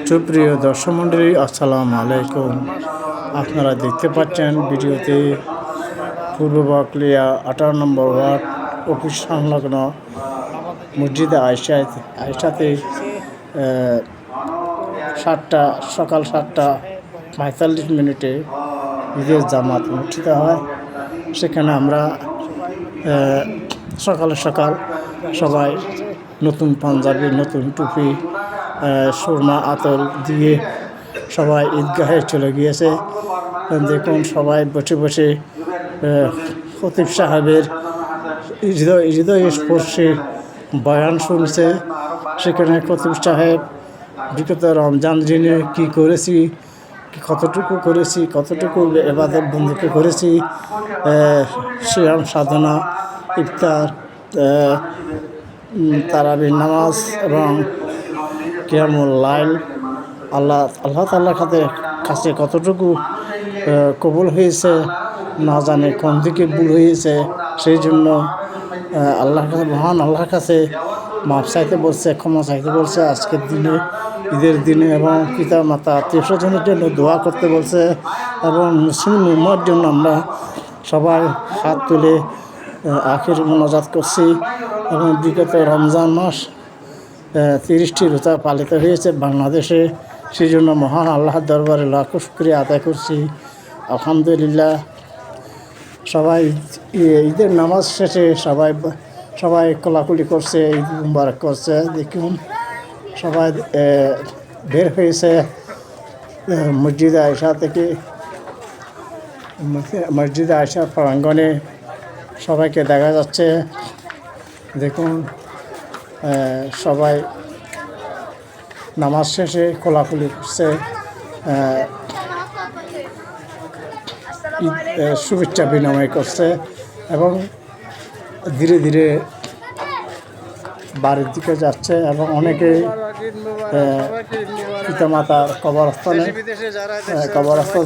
সুপ্রিয় দর্শক মণ্ডলী, আসসালামু আলাইকুম। আপনারা দেখতে পাচ্ছেন ভিডিওতে পূর্ব বাকলিয়া 18 নম্বর ওয়ার্ড অফিস সংলগ্ন মসজিদে আয়সাতে সকাল 7:45 ঈদের জামাত অনুষ্ঠিত হয়। সেখানে আমরা সকাল সবাই নতুন পাঞ্জাবি, নতুন টুপি, সুরমা আতর দিয়ে সবাই ঈদগাহে চলে গিয়েছে। দেখুন, সবাই বসে বসে খতিব সাহেবের হৃদয়স্পর্শী বয়ান শুনছে। সেখানে খতিব সাহেব বিগত রমজান দিনে কী করেছি, কতটুকু ইবাদত বন্দী করেছি, সিয়াম সাধনা, ইফতার, তারাবির নামাজ এবং কিয়ামুল লাইল আল্লাহ তাআলার কাছে কতটুকু কবুল হয়েছে, না জানে কোন দিকে ভুল হয়েছে। সেই জন্য আল্লাহর কাছে মাপ চাইতে বলছে, ক্ষমা চাইতে বলছে। আজকের দিনে, ঈদের দিনে এবং পিতা মাতা আত্মীয় স্বজনের জন্য দোয়া করতে বলছে। এবং মুসলিম উম্মার জন্য আমরা সবাই হাত তুলে আখির মোনাজাত করছি। এবং বিগত রমজান মাস 30টি রোজা পালিত হয়েছে বাংলাদেশে। সেই জন্য মহান আল্লাহর দরবারে লাখ শুকরিয়া আদায় করছি। আলহামদুলিল্লাহ। সবাই ঈদের নামাজ শেষে সবাই কোলাকুলি করছে, ঈদ মুবারক করছে। দেখুন, সবাই বের হয়েছে মসজিদে আয়সা থেকে। মসজিদে আয়সা প্রাঙ্গণে সবাইকে দেখা যাচ্ছে। দেখুন, সবাই নামাজ শেষে কোলাকুলি করছে, শুভেচ্ছা বিনিময় করছে এবং ধীরে ধীরে বাড়ির দিকে যাচ্ছে। এবং অনেকে পিতামাতার কবরস্থান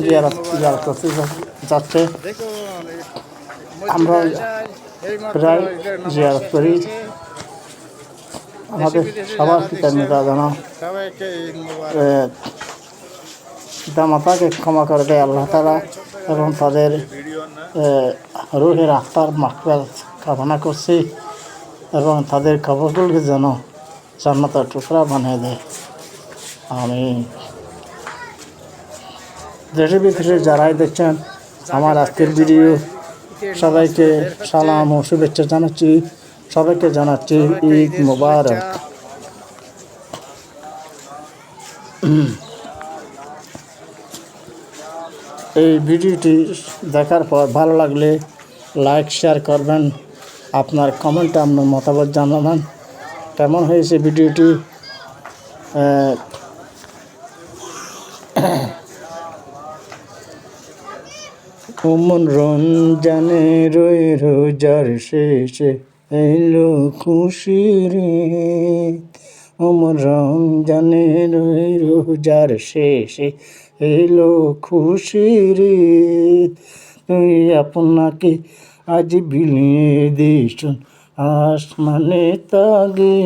জিয়ারত করতে যাচ্ছে। আমরা প্রায় জিয়ারত করি। আমাদের সবার পিতামাতাকে ক্ষমা করে দেয় আল্লাহ তাআলা এবং তাদের রুহের আত্মার মাগফিরাত কামনা করছি এবং তাদের কবরগুলোকে যেন জান্নাতের টুকরা বানিয়ে দেয়। আমি দেশে বিদেশে যারাই দেখছেন আমার আজকের ভিডিও, সবাইকে সালাম ও শুভেচ্ছা জানাচ্ছি। সবাইকে জানাচ্ছি ঈদ মুবারক। এই ভিডিওটি দেখার পর ভালো লাগলে লাইক, শেয়ার করবেন। আপনার কমেন্টে আপনার মতামত জানাবেন কেমন হয়েছে ভিডিওটি। রমজানে রোজার শেষে এলো খুশির ঈদ। রমজানে রোজার শেষে এলো খুশির ঈদ। তুই আপনাকে আজ বিলিয়ে দিছুন আসমানে তাগে।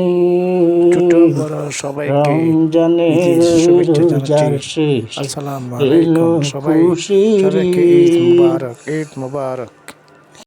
রমজানে রোজার শেষে এলো খুশির ঈদ। ঈদ মুবারক।